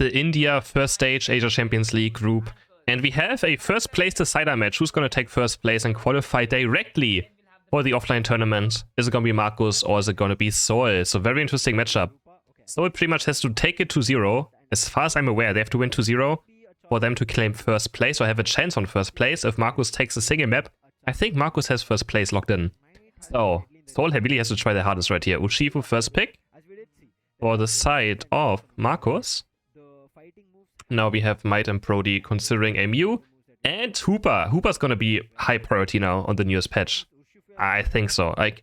the India first stage Asia Champions League group. And we have a first place decider match. Who's going to take first place and qualify directly for the offline tournament? Is it going to be Marcus or is it going to be S8UL? So very interesting matchup. S8UL pretty much has to take it to 0. As far as I'm aware, they have to win to 0 for them to claim first place or have a chance on first place. If Marcus takes a single map, I think Marcus has first place locked in. So S8UL really has to try their hardest right here. Urshifu first pick for the side of Marcus. Now we have Might and Brody considering a Mew. And Hooper. Hooper's gonna be high priority now on the newest patch. I think so. Like,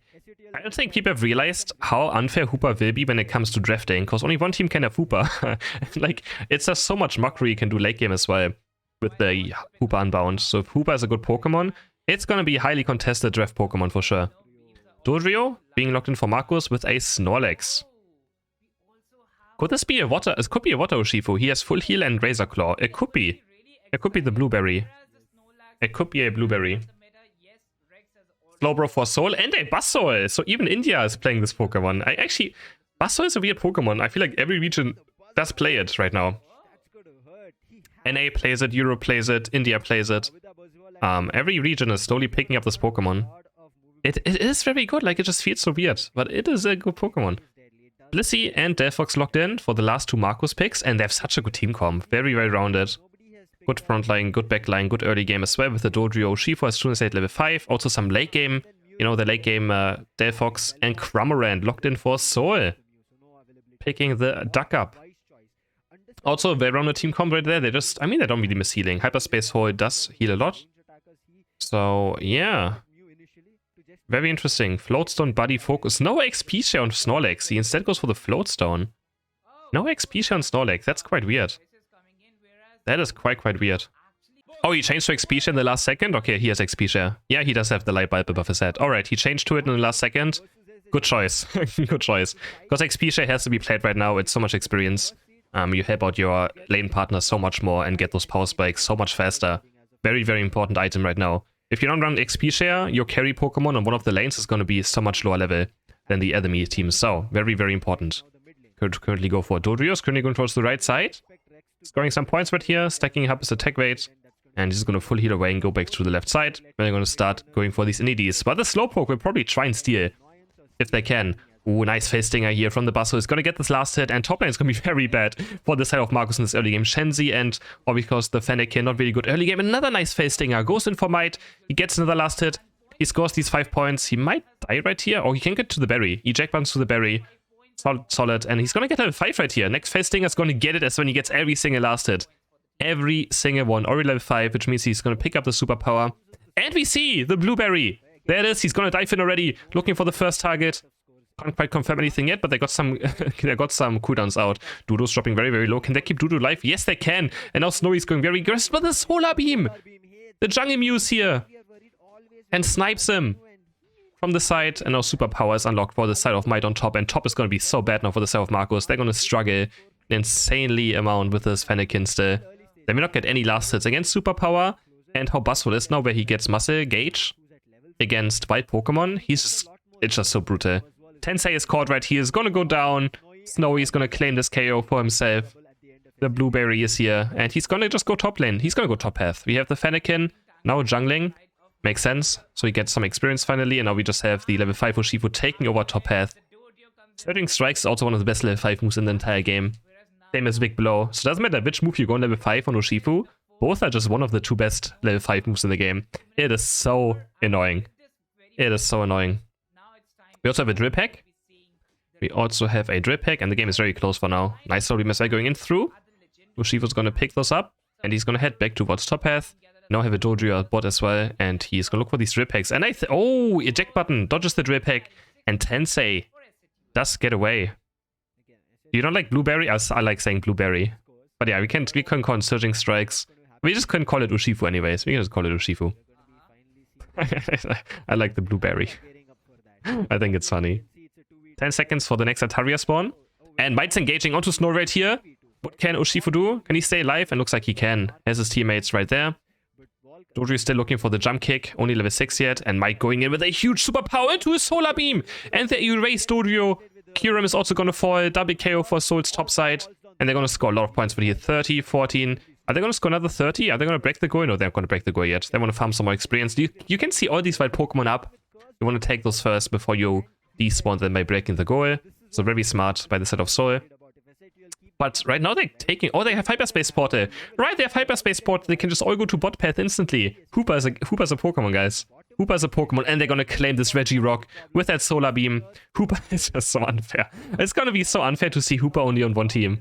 I don't think people have realized how unfair Hooper will be when it comes to drafting, because only one team can have Hooper. Like, it's just so much mockery you can do late game as well with the Hooper Unbound. So if Hooper is a good Pokemon, it's gonna be a highly contested draft Pokemon for sure. Dodrio being locked in for Marcus with a Snorlax. Could this be a water? It could be a water Urshifu. He has full heal and Razor Claw. It could be. It could be the blueberry. It could be a blueberry. Slowbro for Soul and a Buzzole. So even India is playing this Pokemon. Buzzole is a weird Pokemon. I feel like every region does play it right now. NA plays it, Europe plays it, India plays it. Every region is slowly picking up this Pokemon. It is very good. Like, it just feels so weird, but it is a good Pokemon. Blissey and Delphox locked in for the last two Marcus picks, and they have such a good team comp. Very, very rounded. Good front line, good back line, good early game as well with the Dodrio. Urshifu as soon as at level 5. Also some late game, you know, the late game Delphox and Cramorant locked in for S8UL. Picking the duck up. Also, a very rounded team comp right there. They just, I mean, they don't really miss healing. Hyperspace Hole does heal a lot. So, yeah. Very interesting. Floatstone, Buddy, Focus. No XP share on Snorlax. He instead goes for the Floatstone. No XP share on Snorlax. That's quite weird. That is quite weird. Oh, he changed to XP share in the last second? Okay, he has XP share. Yeah, he does have the light bulb above his head. Alright, he changed to it in the last second. Good choice. Good choice. Because XP share has to be played right now. It's so much experience. You help out your lane partner so much more and get those power spikes so much faster. Very, very important item right now. If you don't run XP share, your carry Pokemon on one of the lanes is going to be so much lower level than the enemy team. So, very, very important. Could currently go for Dodrio's, currently going towards the right side. Scoring some points right here, stacking up his attack rate. And he's going to full heal away and go back to the left side. Then they're going to start going for these NEDs. But the Slowpoke will probably try and steal, if they can. Ooh, nice face stinger here from the Buzzole. He's going to get this last hit, and top lane is going to be very bad for the side of Marcus in this early game. Shenzi and, or because the Fennekin, not really good early game. Another nice face stinger. Goes in for Might. He gets another last hit. He scores these 5 points. He might die right here, or he can get to the berry. He jack buttons to the berry. Solid. And he's going to get level 5 right here. Next face stinger is going to get it as when he gets every single last hit. Every single one. Already level 5, which means he's going to pick up the superpower. And we see the blueberry. There it is. He's going to dive in already, looking for the first target. Can't quite confirm anything yet, but they got some cooldowns out. Dudo's dropping very, very low. Can they keep Dudo alive? Yes, they can. And now Snowy's going very aggressive with the Solar Beam. The Jungle Mew's here. And snipes him from the side. And now Superpower is unlocked for the side of Might on top. And top is going to be so bad now for the side of Marcus. They're going to struggle an insanely amount with this Fennekin still. They may not get any last hits against Superpower. And how Buzzole is now, where he gets Muscle Gauge against Wild Pokemon. It's just so brutal. Tensei is caught right here. He's gonna go down. Snowy's gonna claim this KO for himself. The blueberry is here. And he's gonna just go top lane. He's gonna go top path. We have the Fennekin now jungling. Makes sense. So he gets some experience finally. And now we just have the level 5 Urshifu taking over top path. Surging Strikes is also one of the best level 5 moves in the entire game. Same as Big Blow. So it doesn't matter which move you go on level 5 on Urshifu. Both are just one of the 2 best level 5 moves in the game. It is so annoying. It is so annoying. We also have a Drill Pack. And the game is very close for now. Nice slowly missile going in through. Urshifu's gonna pick those up, and he's gonna head back towards top path. Now have a Dodrio bot as well, and he's gonna look for these Drill Packs. And oh, eject button, dodges the Drill Pack, and Tensei does get away. You don't like Blueberry? I like saying Blueberry. But yeah, we can call it Surging Strikes. We just couldn't call it Urshifu anyways. We can just call it Urshifu. I like the Blueberry. I think it's funny. 10 seconds for the next Ataria spawn. And Might's engaging onto Snow right here. What can Urshifu do? Can he stay alive? And looks like he can. Has his teammates right there. Dodrio is still looking for the jump kick. Only level 6 yet. And Might going in with a huge superpower into his Solar Beam. And they erase Dodrio. Kyurem is also going to fall. Double KO for Soul's top side. And they're going to score a lot of points for here. 30, 14. Are they going to score another 30? Are they going to break the goal? No, they're not going to break the goal yet. They want to farm some more experience. You can see all these white Pokemon up. You want to take those first before you despawn them by breaking the goal. So very smart by the set of S8UL. But right now they're taking... Oh, they have Hyperspace Portal. Right, they have Hyperspace Portal. They can just all go to bot path instantly. Hooper's a Pokemon, guys. Hooper's a Pokemon, and they're gonna claim this Regirock with that Solar Beam. Hooper is just so unfair. It's gonna be so unfair to see Hooper only on one team.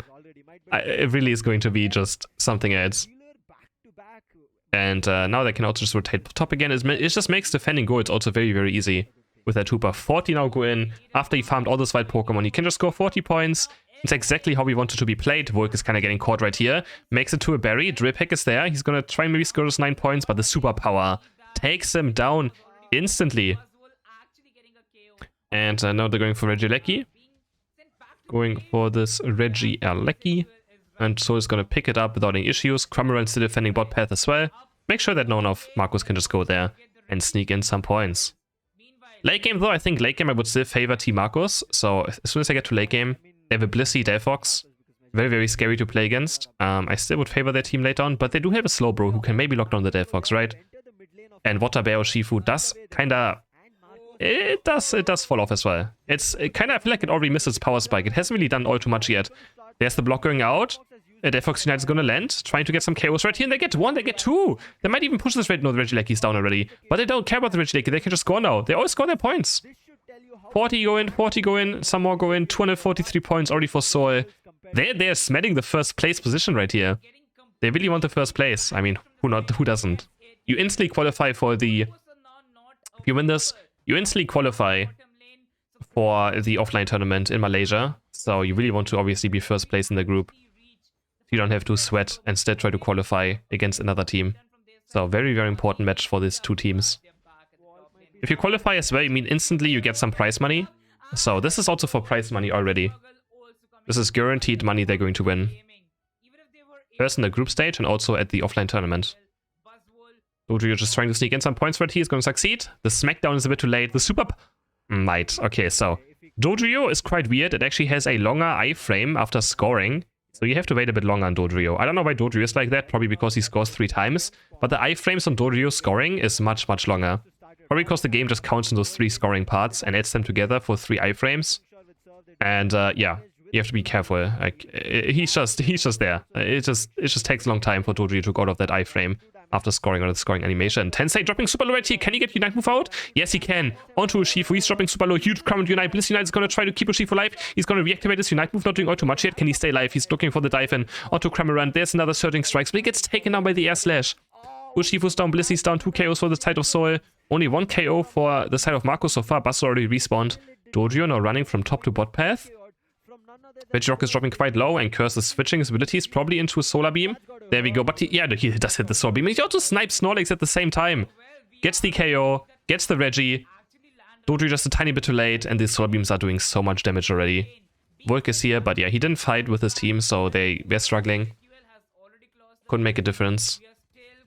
It really is going to be just something else. And now they can also just rotate top again. It just makes defending goals also very, very easy. With that Hooper, 40 now go in. After he farmed all those white Pokemon, he can just score 40 points. It's exactly how we want it to be played. Volk is kind of getting caught right here. Makes it to a berry. Drip Hack is there. He's going to try and maybe score those 9 points, but the superpower takes him down instantly. And now they're going for Regieleki. Going for this Regieleki. And so it's going to pick it up without any issues. Cramorant still defending bot path as well. Make sure that none of Marcus can just go there and sneak in some points. Late game though, I think late game I would still favor Team Marcus. So as soon as I get to late game, they have a Blissey Delphox. Very, very scary to play against. I still would favor their team later on, but they do have a Slowbro who can maybe lock down the Delphox, right? And Water Bear or Shifu does kinda... It does fall off as well. It kinda, I feel like it already missed its power spike. It hasn't really done all too much yet. There's the block going out. Delphox Unite is gonna land, trying to get some KOs right here, and they get 1, they get 2! They might even push this Red. No, the Regieleki's down already. But they don't care about the Regieleki, they can just score now. They all score their points. 40 go in, 40 go in, some more go in, 243 points already for S8UL. They're smelling the first place position right here. They really want the first place. I mean, who doesn't? You instantly qualify for the... If you win this, you instantly qualify for the offline tournament in Malaysia. So you really want to obviously be first place in the group. You don't have to sweat and instead try to qualify against another team. So very, very important match for these two teams. If you qualify as well, I mean instantly you get some prize money. So this is also for prize money already. This is guaranteed money they're going to win. First in the group stage and also at the offline tournament. Dodrio just trying to sneak in some points right here. He's going to succeed. The smackdown is a bit too late. The super... Might. Okay, so Dodrio is quite weird. It actually has a longer iframe after scoring. So you have to wait a bit longer on Dodrio. I don't know why Dodrio is like that. Probably because he scores 3 times. But the iframes on Dodrio scoring is much, much longer. Probably because the game just counts in those 3 scoring parts and adds them together for 3 iframes. And yeah, you have to be careful. Like he's just there. It just takes a long time for Dodrio to go out of that iframe after scoring on the scoring animation. Tensei dropping super low right here. Can he get Unite move out? Yes, he can. Onto Urshifu. He's dropping super low. Huge Cramorant Unite. Bliss Unite is going to try to keep Urshifu alive. He's going to reactivate his Unite move. Not doing all too much yet. Can he stay alive? He's looking for the dive in. Onto Cramorant. There's another Surging Strikes, but he gets taken down by the Air Slash. Urshifu's down. Blissy's down. 2 KOs for the side of S8UL. Only 1 KO for the side of Marcus so far. Buster already respawned. Dodrio now running from top to bot path. Regirock is dropping quite low, and Curse is switching his abilities probably into a Solar Beam. There we go, but he does hit the Solar Beam. He also snipes Snorlax at the same time. Gets the KO, gets the Regi. Dodrio just a tiny bit too late, and these Solar Beams are doing so much damage already. Volk is here, but yeah, he didn't fight with his team, so they're struggling. Couldn't make a difference.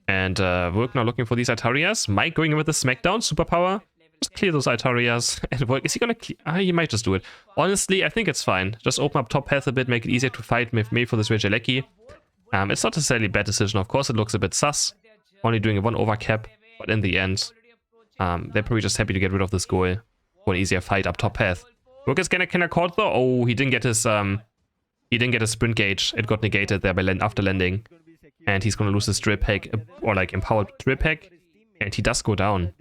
And Volk now looking for these Altarias. Mike going in with the Smackdown, Superpower. Just clear those Altarias. And Volk, is he gonna clear? He might just do it. Honestly, I think it's fine. Just open up top path a bit, make it easier to fight maybe for this Regieleki. It's not necessarily a bad decision. Of course, it looks a bit sus. Only doing a 1 overcap, but in the end, they're probably just happy to get rid of this goal for an easier fight up top path. Volk is gonna caught though. Oh, he didn't get his sprint gauge. It got negated there after landing. And he's gonna lose his Drip Hack, or like empowered Drip Hack. And he does go down.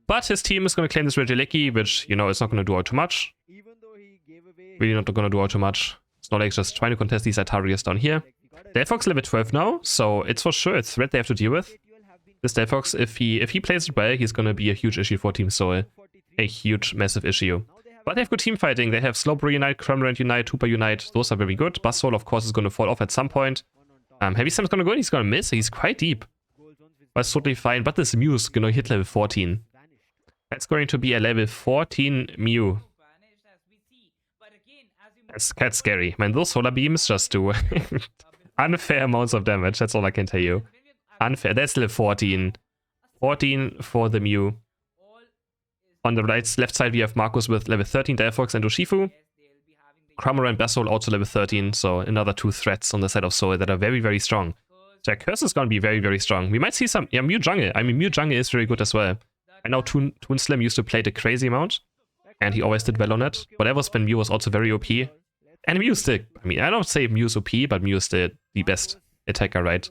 But his team is going to claim this Regieleki, which, you know, it's not going to do all too much. Really not going to do all too much. Snorlax just trying to contest these Altarias down here. Delphox level 12 now, so it's for sure a threat they have to deal with. This Delphox, if he plays it well, he's going to be a huge issue for Team S8UL. A huge, massive issue. But they have good team fighting. They have Slowbro Unite, Cramorant Unite, Hooper Unite. Those are very good. Buzzwole, of course, is going to fall off at some point. Heavy Slam's going to go in. He's going to miss. He's quite deep. That's totally fine, but this Mew is going to hit level 14. That's going to be a level 14 Mew. That's scary. Man, those Solar Beams just do unfair amounts of damage. That's all I can tell you. Unfair. That's level 14. 14 for the Mew. On the left side, we have Marcus with level 13 Delphox and Urshifu. Cramorant and Bassol also level 13, so another 2 threats on the side of Soul that are very, very strong. So Curse is gonna be very, very strong. We might see some... Yeah, Mew Jungle. I mean, Mew Jungle is very good as well. I know Toon Slim used to play the crazy amount, and he always did well on it. Whatever spin Mew was also very OP. And Mew still... I mean, I don't say Mew's OP, but Mew is still the best attacker, right?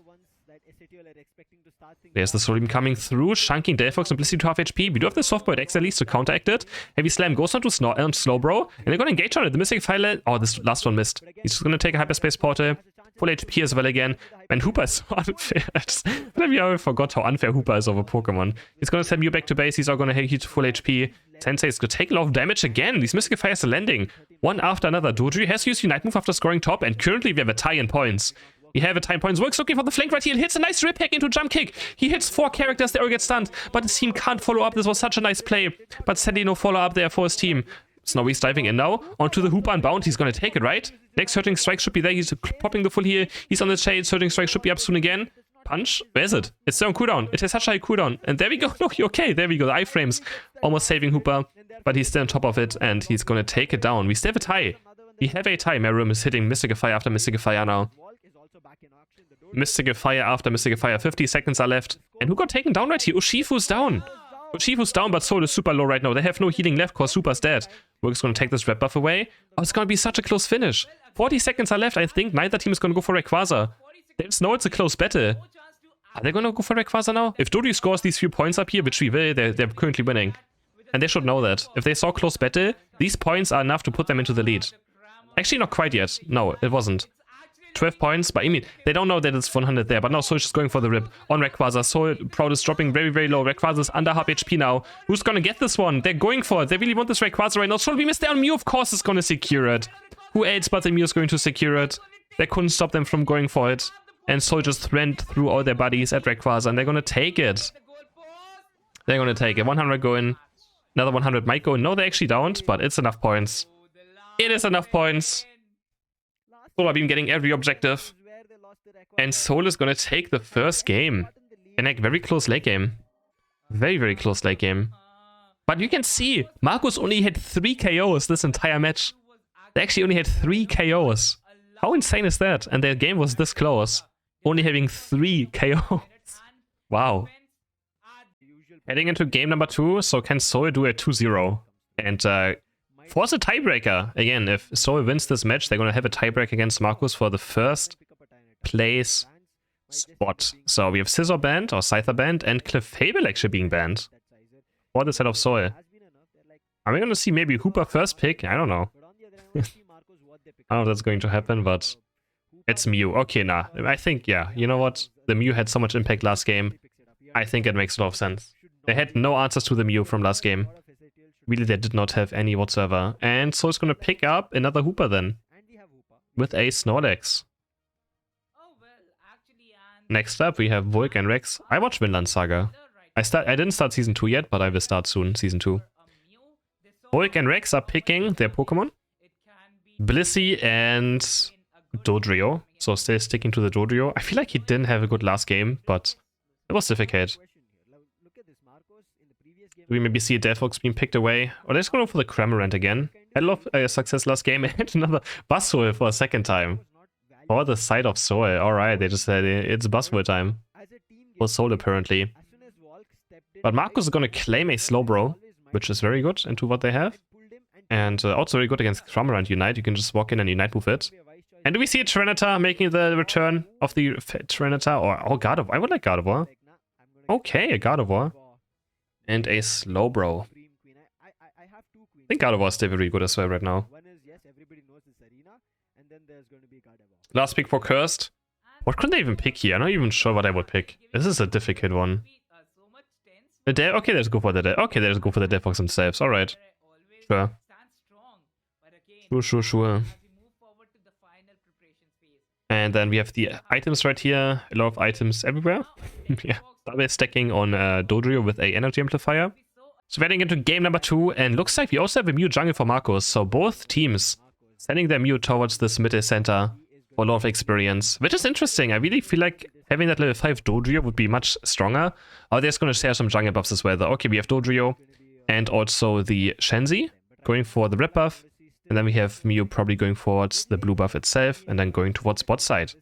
There's the Soul Beam coming through, chunking Delphox and Blissey to half HP. We do have the Softboiled X at least to counteract it. Heavy Slam goes on to Slowbro, and they're gonna engage on it. The Mystic File... Oh, this last one missed. He's just gonna take a Hyperspace Portal. Full HP as well again. And Hooper is so unfair. I forgot how unfair Hooper is over Pokemon. He's gonna send Mew back to base. He's all gonna hit full HP. Sensei is gonna take a lot of damage again. These Mystic Fires are landing. One after another. Dodrio has used Unite Move after scoring top, and currently we have a tie in points. We have a tie in points. Works looking for the flank right here. Hits a nice rip hack into jump kick. He hits 4 characters. They all get stunned. But his team can't follow up. This was such a nice play. But sadly no follow up there for his team. Snowy's diving in now. Onto the Hooper Unbound. He's gonna take it, right? Next Surging Strike should be there. He's popping the full heal. He's on the shade. Surging Strike should be up soon again. Punch? Where is it? It's still on cooldown. It has such a high cooldown. And there we go. No, okay, there we go. The iframes almost saving Hooper. But he's still on top of it. And he's gonna take it down. We still have a tie. We have a tie. Meruem is hitting Mystical Fire after Mystical Fire now. Mystical Fire after Mystical Fire. 50 seconds are left. And who got taken down right here? Urshifu's down. Urshifu's down, but Soul is super low right now. They have no healing left because Super's dead. We're just going to take this red buff away. Oh, it's going to be such a close finish. 40 seconds are left. I think neither team is going to go for Rayquaza. They just know it's a close battle. Are they going to go for Rayquaza now? If Dodrio scores these few points up here, which we will, they're currently winning. And they should know that. If they saw close battle, these points are enough to put them into the lead. Actually, not quite yet. No, it wasn't. 12 points, but I mean, they don't know that it's 100 there, but now Soul's just going for the rip on Rayquaza. Soul Proud is dropping very, very low. Rayquaza's under half HP now. Who's gonna get this one? They're going for it. They really want this Rayquaza right now. Soul Beam is down. Mew, of course, is gonna secure it. Who else but the Mew is going to secure it? They couldn't stop them from going for it. And Soul just went through all their buddies at Rayquaza, and they're gonna take it. They're gonna take it. 100 go in. Another 100 might go in. No, they actually don't, but it's enough points. It is enough points. Solar Beam getting every objective. And Soul is gonna take the first game. In a very close late game. Very, very close late game. But you can see, Marcus only had 3 KOs this entire match. They actually only had 3 KOs. How insane is that? And their game was this close. Only having 3 KOs. Wow. Heading into game number 2, so can Soul do a 2-0? And force a tiebreaker. Again, if Soul wins this match, they're going to have a tiebreak against Marcus for the first place spot. So we have Scissor banned, or Scyther banned, and Clefable actually being banned. For the set of Soul. Are we going to see maybe Hooper first pick? I don't know. I don't know if that's going to happen, but it's Mew. Okay, nah. I think, yeah. You know what? The Mew had so much impact last game. I think it makes a lot of sense. They had no answers to the Mew from last game. Really, they did not have any whatsoever. And so it's going to pick up another Hooper then. With a Snorlax. Next up, we have Volk and Rex. I watched Vinland Saga. I didn't start Season 2 yet, but I will start soon, Season 2. Volk and Rex are picking their Pokemon. Blissey and Dodrio. So still sticking to the Dodrio. I feel like he didn't have a good last game, but it was difficult. We maybe see a Delphox being picked away. Or let's go for the Cramorant again. Had a lot of success last game and another Buzzwole for a second time. For the side of Soul. Alright, they just said it's Buzzwole time. For Soul apparently. But Marcus is gonna claim a Slowbro, which is very good into what they have. And also very good against Cramorant Unite. You can just walk in and Unite move it. And do we see a Tyranitar making the return of the Tyranitar? Or Gardevoir? I would like Gardevoir. Okay, a Gardevoir. And a Slowbro. I think Gardevoir is still very good as well right now. Last pick for Cursed. What could they even pick here? I'm not even sure what I would pick. This is a difficult one. Okay, let's go for the Delphox themselves. Alright. Sure. Sure. And then we have the items right here. A lot of items everywhere. Yeah. Double stacking on Dodrio with a energy amplifier. So we're heading into game number 2, and looks like we also have a Mew jungle for Marcus. So both teams sending their Mew towards this middle center for a lot of experience, which is interesting. I really feel like having that level 5 Dodrio would be much stronger. Oh, they're just going to share some jungle buffs as well, though. Okay, we have Dodrio and also the Shenzi going for the rip buff. And then we have Mew probably going towards the blue buff itself and then going towards bot side.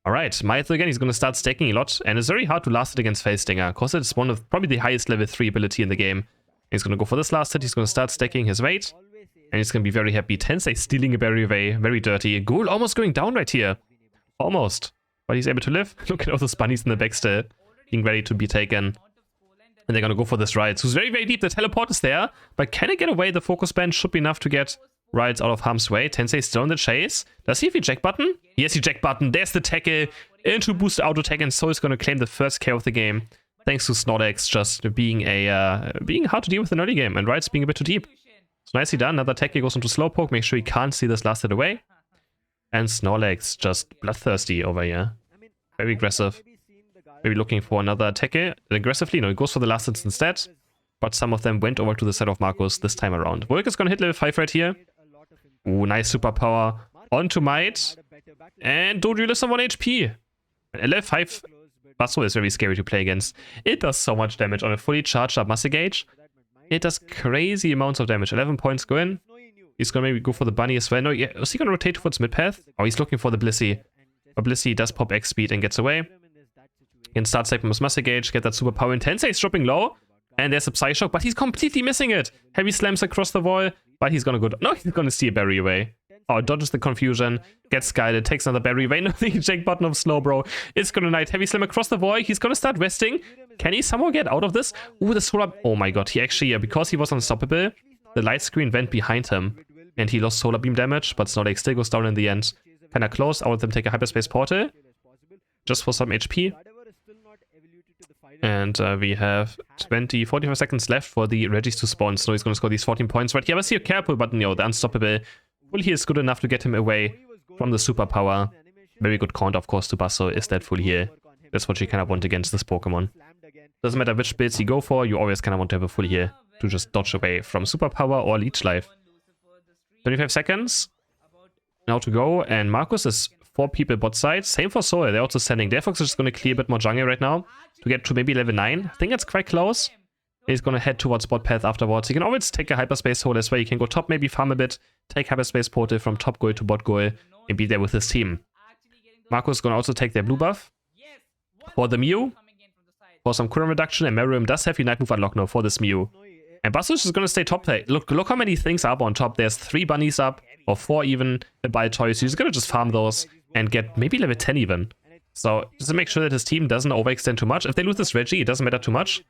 Alright, Mytho again, he's going to start stacking a lot. And it's very hard to last it against Face Stinger because it's one of probably the highest level 3 ability in the game. He's going to go for this last hit. He's going to start stacking his weight. And he's going to be very happy. Tensei stealing a berry away. Very dirty. Ghoul almost going down right here. Almost. But he's able to live. Look at all those bunnies in the back still. Being ready to be taken. And they're going to go for this Riot. Who's very, very deep. The teleport is there. But can it get away? The focus band should be enough to get Riots out of harm's way. Tensei still in the chase. Does he have a jack button? Yes, he jack button. There's the tackle. Into boost auto attack. And so he's going to claim the first KO of the game. Thanks to Snorlax just being hard to deal with in early game. And Riots being a bit too deep. So nicely done. Another tackle goes into Slowpoke. Make sure he can't see this last hit away. And Snorlax just bloodthirsty over here. Very aggressive. Maybe looking for another tackle. Aggressively, no, he goes for the last hits instead. But some of them went over to the side of Marcus this time around. Volk is going to hit level 5 right here. Ooh, nice superpower. Onto Might. And Dodu lives on 1 HP. And level 5 Basso is very scary to play against. It does so much damage on a fully charged up Muscle Gauge. It does crazy amounts of damage. 11 points go in. He's going to maybe go for the bunny as well. No, yeah, is he going to rotate towards mid path? Oh, he's looking for the Blissey. But Blissey does pop X speed and gets away. He can start saving his Muscle Gauge, get that superpower in. Tensei is dropping low. And there's a Psyshock, but he's completely missing it. Heavy slams across the wall, but he's going to go... No, he's going to steal berry away. Oh, dodges the confusion, gets guided, takes another berry away. No, the eject button of Slow Bro. It's going to knight heavy slam across the wall. He's going to start resting. Can he somehow get out of this? Ooh, the solar... Oh my god, he actually... because he was unstoppable, the light screen went behind him. And he lost solar beam damage, but Snorlax still goes down in the end. Kinda close. I'll let them take a hyperspace portal. Just for some HP. And we have 45 seconds left for the Regis to spawn. So he's going to score these 14 points right here. But see a careful button, yo, the unstoppable. Full heal is good enough to get him away from the superpower. Very good counter, of course, to Basso is that full heal. That's what you kind of want against this Pokemon. Doesn't matter which builds you go for, you always kind of want to have a full heal to just dodge away from superpower or leech life. 25 seconds. Now to go, and Marcus is 4 people bot side. Same for Soul, they're also sending. Defox is just going to clear a bit more jungle right now to get to maybe level 9. I think that's quite close. He's going to head towards bot path afterwards. He can always take a hyperspace hole as well. You can go top, maybe farm a bit, take hyperspace portal from top goal to bot goal, and be there with his team. Marcus is going to also take their blue buff for the Mew, for some cooldown reduction, and Meruem does have Unite Move unlock now for this Mew. And Bastos is going to stay top there. Look how many things are up on top. There's 3 bunnies up, or 4 even, by toys. He's going to just farm those and get maybe level 10 even. So just to make sure that his team doesn't overextend too much. If they lose this Reggie, it doesn't matter too much.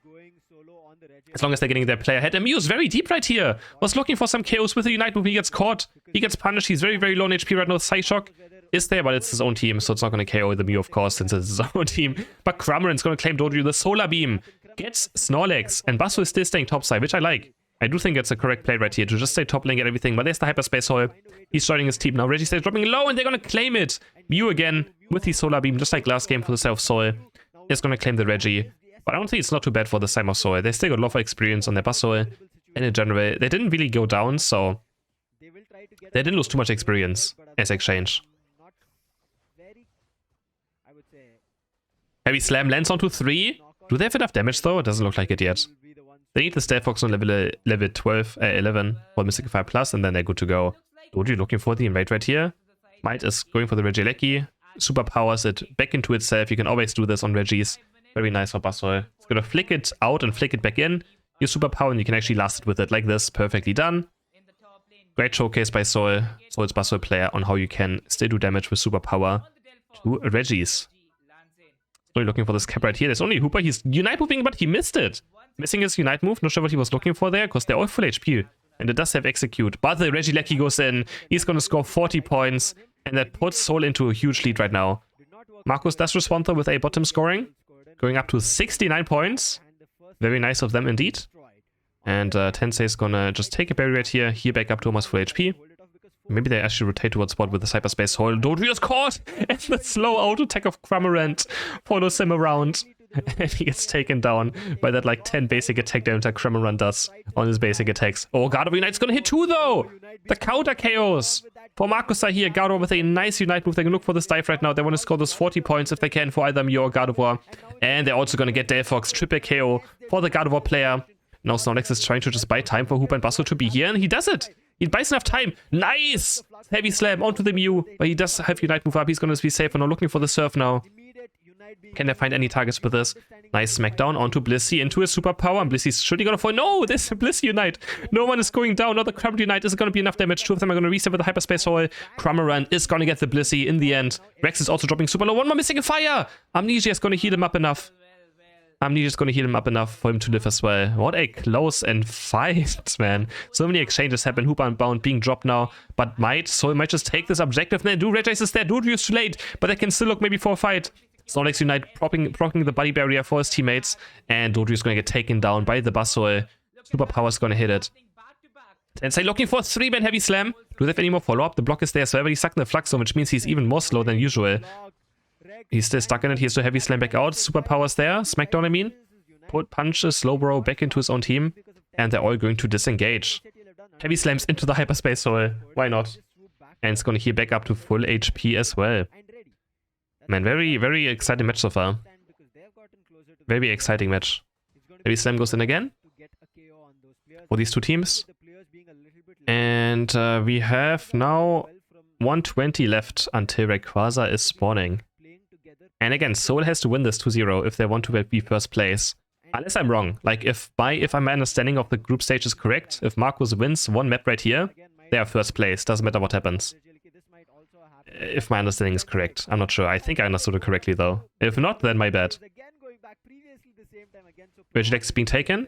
As long as they're getting their player ahead. And Mew is very deep right here. Was looking for some chaos with the Unite Move. He gets caught. He gets punished. He's very, very low on HP right now. Psyshock is there, but it's his own team, so it's not going to KO the Mew, of course, since it's his own team. But Cramorant's going to claim Dodu. The Solar Beam gets Snorlax, and Basso is still staying topside, which I like. I do think it's a correct play right here to just stay top lane, get everything, but there's the hyperspace hole. He's joining his team now. Reggie stays dropping low, and they're going to claim it. Mew again with the Solar Beam, just like last game for the Self Soul, is going to claim the Reggie. But I don't think it's not too bad for the Cyber Soul. They still got a lot of experience on their Basso, and in general, they didn't really go down, so they didn't lose too much experience as exchange. Heavy Slam lands onto 3. Do they have enough damage though? It doesn't look like it yet. They need the Stealth Fox on level 12, 11 for Mystical Fire Plus, and then they're good to go. Doju looking for the invade right here. Might is going for the Regieleki. Super powers it back into itself. You can always do this on Regis. Very nice for Basso. It's gonna flick it out and flick it back in. Use super power and you can actually last it with it like this. Perfectly done. Great showcase by Soul. Soul's Basso player on how you can still do damage with super power to Regis. Only looking for this cap right here. There's only Hooper. He's Unite moving, but he missed it. Missing his Unite move. Not sure what he was looking for there, because they're all full HP. And it does have Execute. But the Regieleki goes in. He's going to score 40 points. And that puts Soul into a huge lead right now. Marcus does respond though with a bottom scoring. Going up to 69 points. Very nice of them indeed. And Tensei is going to just take a berry right here. Here back up to almost full HP. Maybe they actually rotate towards spot with the Cyberspace Hole. Dodu is caught! And the slow auto attack of Cramorant follows him around. And he gets taken down by that like 10 basic attack damage that Cramorant does on his basic attacks. Oh, God of Unite's gonna hit 2 though! The counter chaos! For Marcus are here, Gardevoir with a nice Unite move. They can look for this dive right now. They want to score those 40 points if they can for either Mew or Gardevoir. And they're also gonna get Delphox, triple KO for the Gardevoir player. Now Snorlax is trying to just buy time for Hooper and Basso to be here, and he does it! He buys enough time. Nice! Heavy slam onto the Mew. But he does have Unite move up. He's going to be safe. And now looking for the surf now. Can they find any targets with this? Nice smackdown onto Blissey into his superpower. And Blissey's surely gonna fall. No, there's a Blissey Unite. No one is going down. Another Crumble Unite isn't gonna be enough damage. Two of them are gonna reset with the Hyperspace Hole. Crumaran is gonna get the Blissey in the end. Rex is also dropping super low. One more missing a fire. Amnesia is gonna heal him up enough. Amnesia is gonna heal him up enough for him to live as well. What a close and fight, man. So many exchanges happen. Hooper and Bound being dropped now. But Soul might just take this objective. Then Regice is there. Dodrio is too late. But they can still look maybe for a fight. Snorlax Unite proccing the body barrier for his teammates. And Dodrio is going to get taken down by the Buzzwole. Superpower is going to hit it. Tensei looking for a 3-man heavy slam. Do they have any more follow-up? The block is there, so everybody's stuck in the flux zone, which means he's even more slow than usual. He's still stuck in it. He has to heavy slam back out. Superpower's there. Smackdown, I mean. Put punches Slowbro back into his own team. And they're all going to disengage. Heavy slams into the Hyperspace Hole. Why not? And it's going to heal back up to full HP as well. Man, very, very exciting match so far. Very exciting match. Heavy slam goes in again for these two teams. And we have now 120 left until Rayquaza is spawning. And again, Soul has to win this 2-0 if they want to be first place. Unless I'm wrong. Like, if my understanding of the group stage is correct, if Marcus wins one map right here, they are first place. Doesn't matter what happens. If my understanding is correct. I'm not sure. I think I understood it correctly, though. If not, then my bad. Regilex is being taken.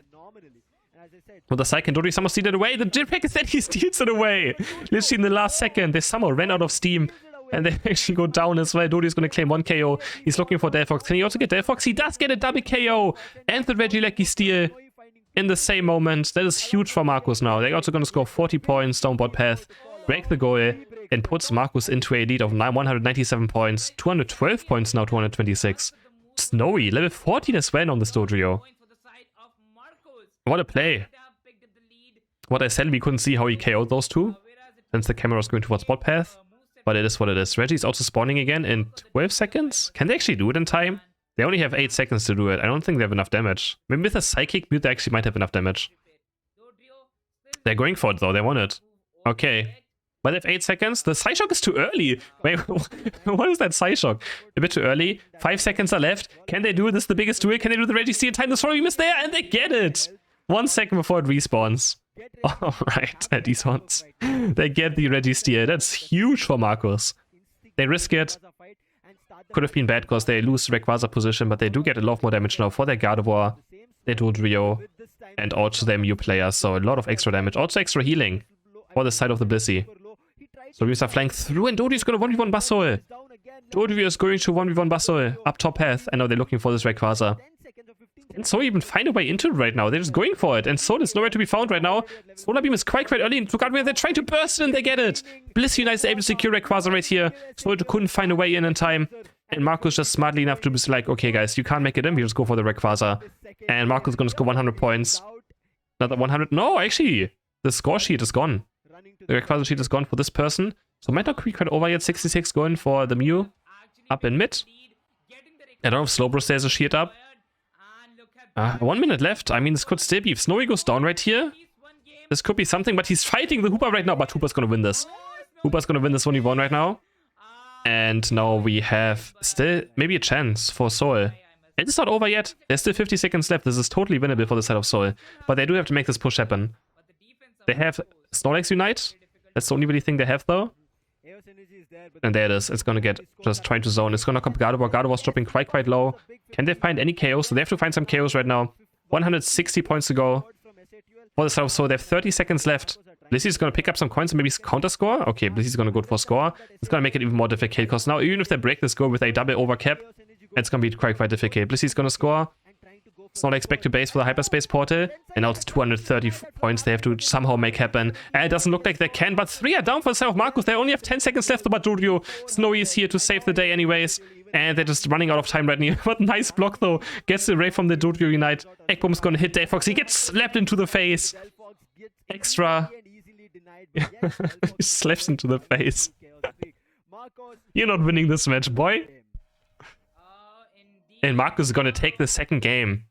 With the Psyche and Dodrio somehow steal it away. The jetpack is dead. He steals it away. Literally in the last second. They somehow ran out of steam. And they actually go down as well. Dodrio's going to claim 1 KO. He's looking for Delphox. Can he also get Delphox? He does get a double KO. And the Regieleki steal in the same moment. That is huge for Marcus now. They're also going to score 40 points down bot path. Break the goal. And puts Marcus into a lead of 197 points. 212 points now, 226. Snowy, level 14 as well on this Dodrio. What a play. What I said, we couldn't see how he KO'd those two, since the camera was going towards bot path. But it is what it is. Reggie's also spawning again in 12 seconds. Can they actually do it in time? They only have 8 seconds to do it. I don't think they have enough damage. Maybe with a Psychic Mute they actually might have enough damage. They're going for it though, they want it. Okay. But they have 8 seconds. The Psyshock is too early. Wait, what is that Psyshock? A bit too early. 5 seconds are left. Can they do this? The biggest duel? Can they do the Reggie steal time? The Sorry Beam is there and they get it. 1 second before it respawns. Alright, at these ones. They get the Reggie steal. That's huge for Marcus. They risk it. Could have been bad because they lose Rayquaza position, but they do get a lot more damage now for their Gardevoir, their Dodrio, and also their Mew players. So a lot of extra damage. Also extra healing for the side of the Blissey. So we are flying through and Dodrio is going to 1v1 Buzzwole. Dodrio is going to 1v1 Buzzwole up top path. And now they're looking for this Rayquaza. And so even find a way into it right now. They're just going for it. And Soul is nowhere to be found right now. Solar Beam is quite early into Guard where they're trying to burst it and they get it. Blissey Unite is able to secure Rayquaza right here. Soul couldn't find a way in time. And Marcus just smartly enough to be like, okay guys, you can't make it in. We just go for the Rayquaza. And Marcus is going to score 100 points. Another 100. No, actually, the score sheet is gone. The Rayquaza sheet is gone for this person. So might not be quite over yet. 66 going for the Mew. Up in mid. I don't know if Slowbro stays a sheet up. 1 minute left. I mean, this could still be. If Snowy goes down right here, this could be something. But he's fighting the Hooper right now. But Hooper's going to win this. Hooper's going to win this 1v1 right now. And now we have still maybe a chance for Soul. It's not over yet. There's still 50 seconds left. This is totally winnable for the side of Soul. But they do have to make this push happen. They have Snorlax Unite. That's the only really thing they have though. And there it is. It's gonna get just trying to zone. It's gonna come Gardevoir. Gardevoir's dropping quite low. Can they find any KOs? So they have to find some KOs right now. 160 points to go. For the side of Soul, they have 30 seconds left. Blissey's gonna pick up some coins and maybe counter score. Okay, Blissey's gonna go for score. It's gonna make it even more difficult because now even if they break this goal with a double overcap, it's gonna be quite difficult. Blissey's gonna score. Snorlax back to base for the hyperspace portal. And now it's 230 points they have to somehow make happen. And it doesn't look like they can, but 3 are down for the side of Marcus. They only have 10 seconds left, but Dodrio. Snowy is here to save the day anyways. And they're just running out of time right now. But nice block though. Gets away from the Dodrio Unite. Eggbomb's gonna hit Delphox. He gets slapped into the face. Extra. He slaps into the face. You're not winning this match, boy. And Marcus is gonna take the second game.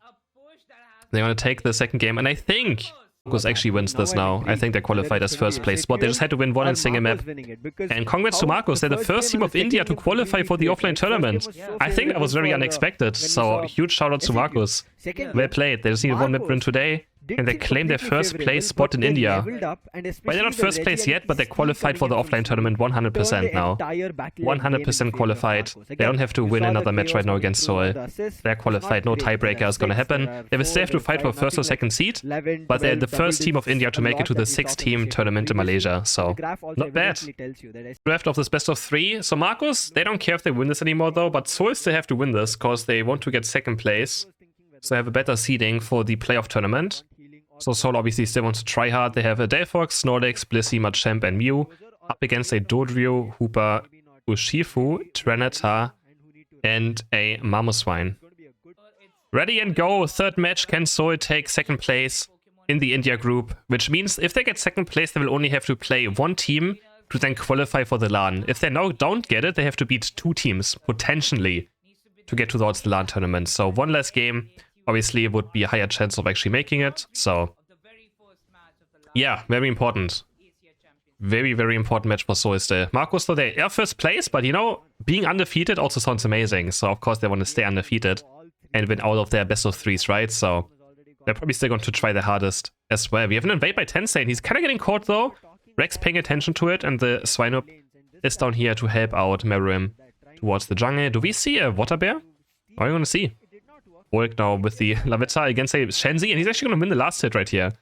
They're gonna take the second game, and I think Marcus actually wins this now. I think they qualified as first place spot. They just had to win one in single map. And congrats to Marcus. They're the first team of India to qualify for the offline tournament. I think that was very unexpected. So huge shout out to Marcus. Well played. They just needed one map win today. And they claim their first place spot in India. Well, they're not first place yet, but they're qualified for the offline tournament 100% now. 100% qualified. They don't have to win another match right now against Seoul. They're qualified. No tiebreaker is going to happen. They will still have to fight for first or second seed, but they're the first team of India to make it to the 6-team tournament in Malaysia. So, not bad. Draft of this best of 3. So Marcus, they don't care if they win this anymore though, but Seoul still have to win this because they want to get second place. So they have a better seeding for the playoff tournament. So Seoul obviously still wants to try hard. They have a Delphox, Snorlax, Blissey, Machamp, and Mew up against a Dodrio, Hooper, Urshifu, Trenata, and a Mamoswine. Ready and go. Third match. Can Seoul take second place in the India group? Which means if they get second place, they will only have to play one team to then qualify for the LAN. If they now don't get it, they have to beat 2 teams, potentially, to get towards the LAN tournament. So one less game. Obviously, it would be a higher chance of actually making it. So, yeah, very important. Very, very important match for Seoul still. Marcus, though, they are first place, but you know, being undefeated also sounds amazing. So, of course, they want to stay undefeated and win out of their best of 3s, right? So, they're probably still going to try their hardest as well. We have an invade by Tensei. He's kind of getting caught, though. Rex paying attention to it, and the S8UL is down here to help out Meruem towards the jungle. Do we see a water bear? What are we going to see? Ulk now with the Lavetta against a Shenzi, and he's actually going to win the last hit right here.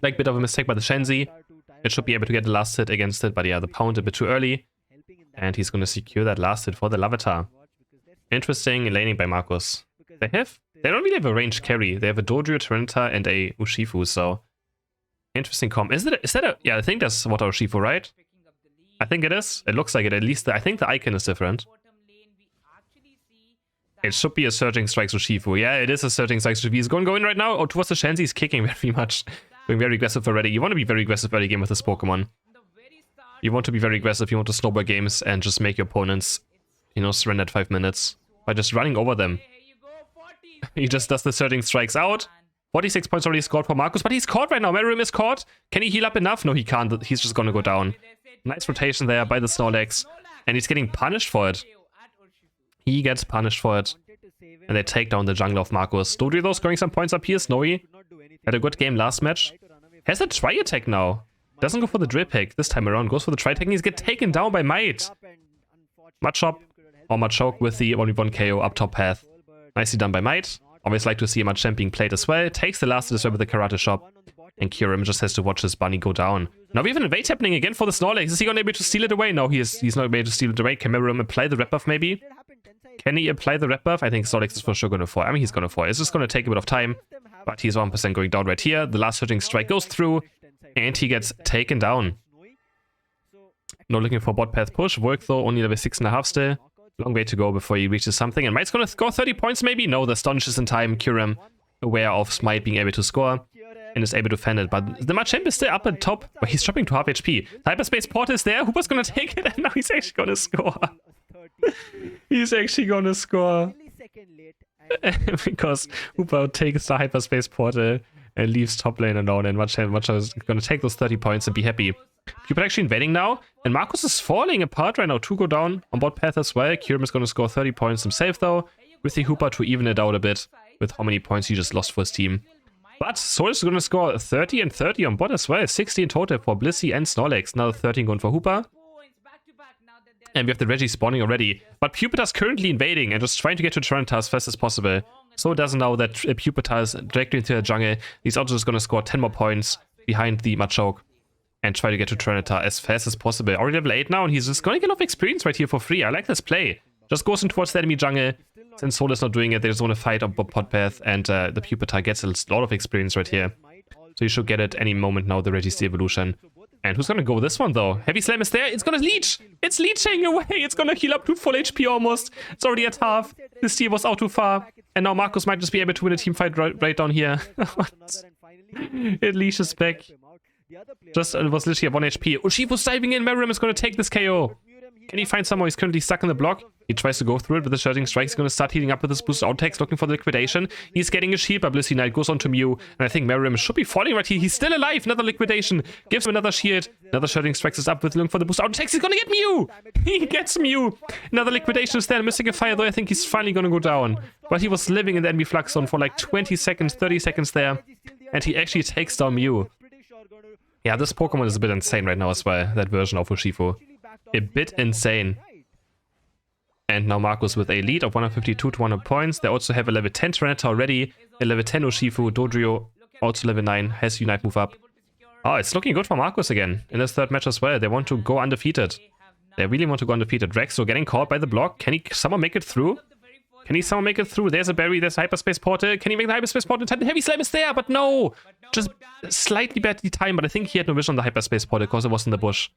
Like, bit of a mistake by the Shenzi. It should be able to get the last hit against it, but yeah, the pound a bit too early. And he's going to secure that last hit for the Lavetta. Interesting laning by Marcus. They don't really have a ranged carry. They have a Dodrio, Trenata, and a Urshifu, so... Interesting comp. Is that a... Yeah, I think that's Water Urshifu, right? I think it is. It looks like it, at least. I think the icon is different. It should be a Surging Strikes Urshifu. Yeah, it is a Surging Strikes Urshifu. He's going to go in right now. Oh, towards the Shenzi. He's kicking very much. Going very aggressive already. You want to be very aggressive early game with this Pokemon. You want to be very aggressive. You want to snowball games and just make your opponents, you know, surrender at 5 minutes by just running over them. He just does the Surging Strikes out. 46 points already scored for Marcus, but he's caught right now. Meruem is caught. Can he heal up enough? No, he can't. He's just going to go down. Nice rotation there by the Snorlax. And he's getting punished for it. He gets punished for it. And they take down the jungle of Marcus. Dodrio though scoring some points up here. Snowy had a good game last match. Has a tri-attack now. Doesn't go for the drill pick this time around. Goes for the tri-attack and he's get taken down by Might. Machop or Machoke with the 1v1 KO up top path. Nicely done by Might. Always like to see Machamp being played as well. Takes the last as well with the Karate Chop. And Kyurem just has to watch his bunny go down. Now we have an invade happening again for the Snorlax. Is he going to be able to steal it away? No, he's not able to steal it away. Can Meruem apply the rep buff maybe? Can he apply the rep buff? I think Snorlax is for sure going to fall. I mean, he's going to fall. It's just going to take a bit of time. But he's 1% going down right here. The last Surging Strike goes through. And he gets taken down. No looking for bot path push. Work though, only level 6.5 still. Long way to go before he reaches something. And Might's going to score 30 points maybe? No, the Astonish is in time. Kyurem aware of Smite being able to score. And is able to fend it. But the Machamp is still up at top. But he's dropping to half HP. The Hyperspace Port is there. Hooper's going to take it. And now he's actually going to score. He's actually going to score. Because Hooper takes the Hyperspace Portal and leaves top lane alone. And Machamp is going to take those 30 points and be happy. Cupid actually invading now. And Marcus is falling apart right now. 2 go down on bot path as well. Kyurem is going to score 30 points himself though. With the Hooper to even it out a bit. With how many points he just lost for his team. But Soul is going to score 30 and 30 on bot as well. 60 in total for Blissey and Snorlax. Now 13 going for Hooper. And we have the Reggie spawning already. But Pupitar is currently invading and just trying to get to Trenata as fast as possible. So it doesn't know that Pupitar is directly into the jungle. He's also just going to score 10 more points behind the Machoke. And try to get to Trenata as fast as possible. Already level 8 now and he's just going to get a lot of experience right here for free. I like this play. Just goes in towards the enemy jungle. Since Soul is not doing it, they just want to fight on pot path. And the Pupitar gets a lot of experience right here. So you should get it any moment now, the Reggie's evolution. And who's going to go this one though? Heavy Slam is there. It's going to leech. It's leeching away. It's going to heal up to full HP almost. It's already at half. This steal was out too far. And now Marcus might just be able to win a team fight right down here. It leashes back. Just it was literally at 1 HP. Urshifu's diving in. Meruem is going to take this KO. Can he find someone? He's currently stuck in the block. He tries to go through it with the Surging Strike. He's going to start healing up with his boosted outtakes, looking for the liquidation. He's getting a shield, but Blissey Knight goes on to Mew. And I think Merrim should be falling right here. He's still alive. Another liquidation. Gives him another shield. Another Surging Strikes is up with looking for the boosted outtakes. He's going to get Mew. He gets Mew. Another liquidation is there. Missing a fire, though. I think he's finally going to go down. But he was living in the enemy flux zone for like 20 seconds, 30 seconds there. And he actually takes down Mew. Yeah, this Pokemon is a bit insane right now as well. That version of Urshifu. A bit insane. And now Marcus with a lead of 152 to 100 points. They also have a level 10 Tyranitar already. A level 10 Urshifu. Dodrio, also level 9, has Unite move up. Oh, it's looking good for Marcus again in this third match as well. They want to go undefeated. They really want to go undefeated. Rexo getting caught by the block. Can someone make it through? Can he someone make it through? There's a berry, there's a hyperspace portal. Can he make the hyperspace portal? The heavy slam is there, but no! Just slightly badly timed, but I think he had no vision on the hyperspace portal because it was in the bush.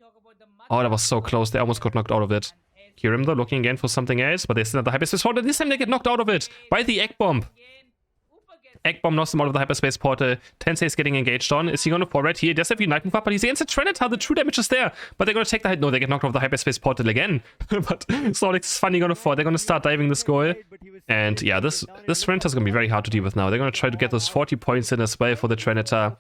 Oh, that was so close. They almost got knocked out of it. Kirim though looking again for something else, but they still have the hyperspace portal. This time they get knocked out of it by the Egg Bomb. Egg Bomb knocks him out of the hyperspace portal. Tensei is getting engaged on. Is he going to fall right here? He does have Unite move up, but he's against the Tyranitar. The true damage is there, but they're going to take the hit. No, they get knocked out of the hyperspace portal again. But Snorlax is finally going to fall. They're going to start diving this goal. And yeah, this Tyranitar is going to be very hard to deal with now. They're going to try to get those 40 points in as well for the Tyranitar.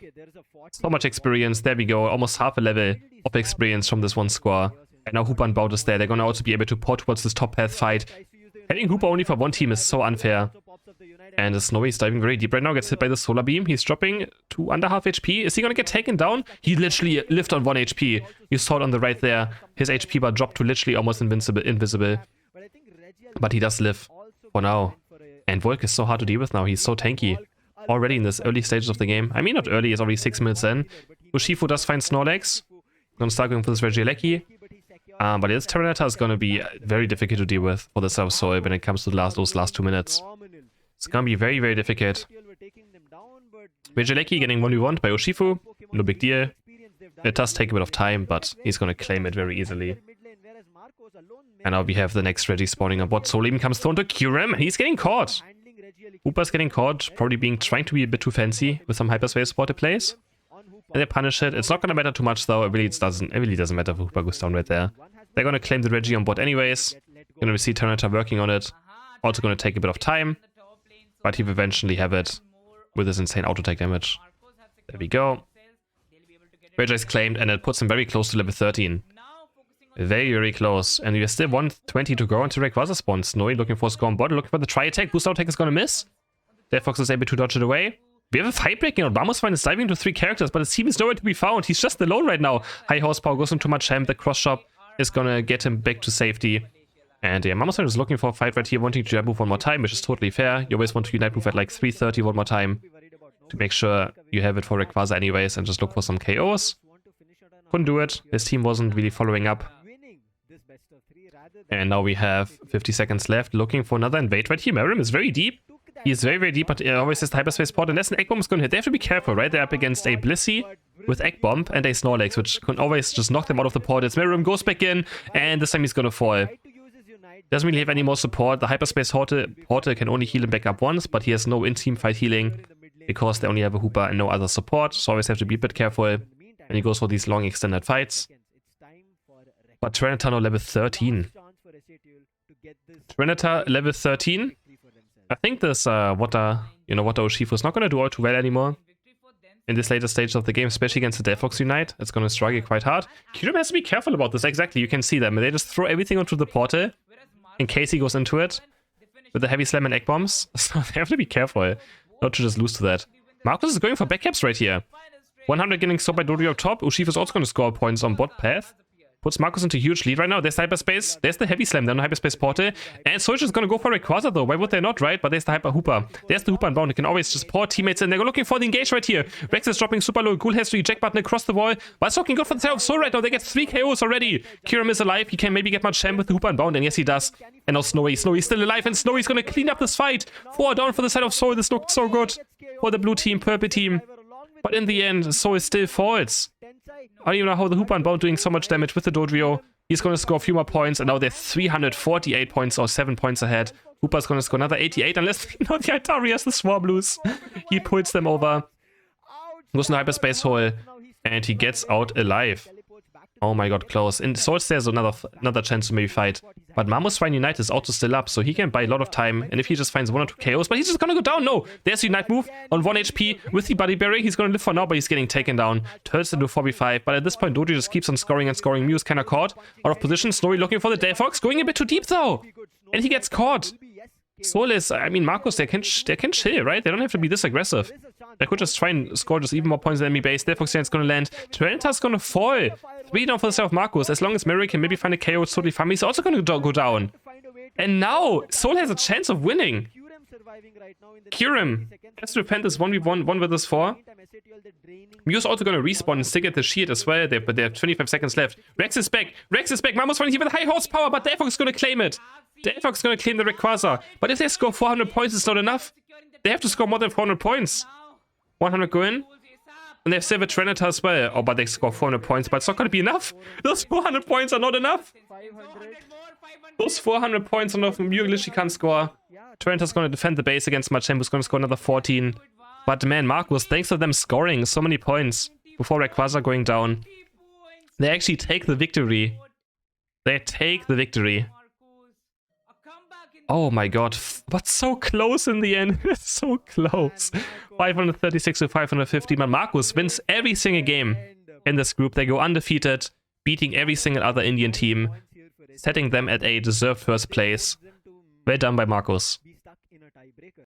So much experience. There we go. Almost half a level of experience from this one score. And now Hoopa and Bout is there. They're going to also be able to port towards this top path fight. Having Hoopa only for one team is so unfair. And the Snowy is diving very deep right now. Gets hit by the Solar Beam. He's dropping to under half HP. Is he going to get taken down? He literally lived on 1 HP. You saw it on the right there. His HP bar dropped to literally almost invisible. But he does live for now. And Volk is so hard to deal with now. He's so tanky. Already in this early stages of the game. I mean, not early. It's already 6 minutes in. Urshifu does find Snorlax. Gonna start going for this Regieleki. But this Tyranitar is gonna be very difficult to deal with for the South Soil when it comes to those last 2 minutes. It's gonna be very, very difficult. Regieleki getting 1v1'd by Urshifu. No big deal. It does take a bit of time, but he's gonna claim it very easily. And now we have the next Regi spawning on bot. Soul even comes thrown to Kyurem. He's getting caught. Hoopa's getting caught, probably trying to be a bit too fancy with some hyperspace portal plays. And they punish it. It's not going to matter too much though. It really doesn't matter if Hoopa goes down right there. They're going to claim the Regi on bot anyways. Going to see Tyranitar working on it. Also going to take a bit of time. But he will eventually have it with this insane auto-attack damage. There we go. Regi is claimed and it puts him very close to level 13. Very, very close. And we are still 120 to go into Rayquaza spawn. Snowy looking for a score on bot. Looking for the tri-attack. Boost out-attack is going to miss. There Fox is able to dodge it away. We have a fight breaking out. Vamos is diving into 3 characters, but his team is nowhere to be found. He's just alone right now. High horsepower goes into much ham. The cross shop is gonna get him back to safety. And yeah, Mamoswine is looking for a fight right here, wanting to jab move one more time, which is totally fair. You always want to Unite move at like 330 one more time to make sure you have it for Rayquaza anyways and just look for some KOs. Couldn't do it. His team wasn't really following up. And now we have 50 seconds left, looking for another invade right here. Merrim is very deep. He's very, very deep, but always has the hyperspace port, unless an Egg Bomb is going to hit. They have to be careful, right? They're up against a Blissey with Egg Bomb and a Snorlax, which can always just knock them out of the portals. Merrim goes back in, and this time he's going to fall. Doesn't really have any more support. The hyperspace portal can only heal him back up once, but he has no in-team fight healing because they only have a Hoopa and no other support, so always have to be a bit careful when he goes for these long extended fights. But Tyranitar now level 13. Tyranitar level 13. I think this Water Urshifu is not going to do all too well anymore in this later stage of the game, especially against the Delphox Unite. It's going to struggle quite hard. Kyurem has to be careful about this. Exactly, you can see them. They just throw everything onto the portal in case he goes into it with the heavy slam and egg bombs. So they have to be careful not to just lose to that. Marcus is going for backcaps right here. 100 getting stopped by Dodrio up top. Urshifu is also going to score points on bot path. Puts Marcus into huge lead right now. There's the hyperspace. There's the heavy slam. There's no hyperspace portal. And Soldier's gonna go for Rayquaza though. Why would they not, right? But there's the hyper Hoopa. There's the Hoopa and Bound. They can always just pour teammates in. They're looking for the engage right here. Rex is dropping super low. Ghoul has to eject button across the wall. But it's looking good for the side of Soul right now. They get 3 KOs already. Kyurem is alive. He can maybe get much sham with the Hoopa and Bound. And yes, he does. And now Snowy's still alive. And Snowy's gonna clean up this fight. 4 down for the side of Soul. This looked so good for the blue team, purple team. But in the end, Soul still falls. I don't even know how the Hoopa and Bound doing so much damage with the Dodrio. He's going to score a few more points, and now they're 348 points or 7 points ahead. Hoopa's going to score another 88, unless the Atari has the Swarblus. He pulls them over, goes in the hyperspace hole, and he gets out alive. Oh my god, close. In Souls, there's another chance to maybe fight. But Mammoth Swine Unite is also still up, so he can buy a lot of time. And if he just finds 1 or 2 KOs, but he's just gonna go down. No, there's the Unite move on 1 HP with the Buddy Berry. He's gonna live for now, but he's getting taken down. Turns into 4v5. But at this point, Doji just keeps on scoring and scoring. Mew is kinda caught out of position. Snowy looking for the Delphox, going a bit too deep though. And he gets caught. Soul is, I mean, Marcus, they can chill, right? They don't have to be this aggressive. They could just try and score just even more points than enemy base. Delphox is gonna land. Tyranitar's gonna fall. 3 down for the side of Marcus. As long as Mary can maybe find a KO, it's totally fine. He's also gonna go down. And now, Soul has a chance of winning. Kyurem has to defend this 1v1 1 vs 4. Mew's also gonna respawn and stick at the shield as well, but they have 25 seconds left. Rex is back. Mammoth's running here with high horsepower, but Delphox is gonna claim it. Delphox is gonna claim the Rayquaza. But if they score 400 points, it's not enough. They have to score more than 400 points. 100 go in. And they have Silver Tyranitar as well. Oh, but they score 400 points, but it's not gonna be enough. Those 400 points are not enough. Those 400 points are not enough. Mew literally can't score. Tyranitar's gonna defend the base against Machamp, who's gonna score another 14. But man, Marcus, thanks to them scoring so many points before Rayquaza going down, they actually take the victory. They take the victory. Oh my god, but so close in the end. So close. 536 to 550, but Marcus wins every single game in this group. They go undefeated, beating every single other Indian team, setting them at a deserved first place. Well done by Marcus.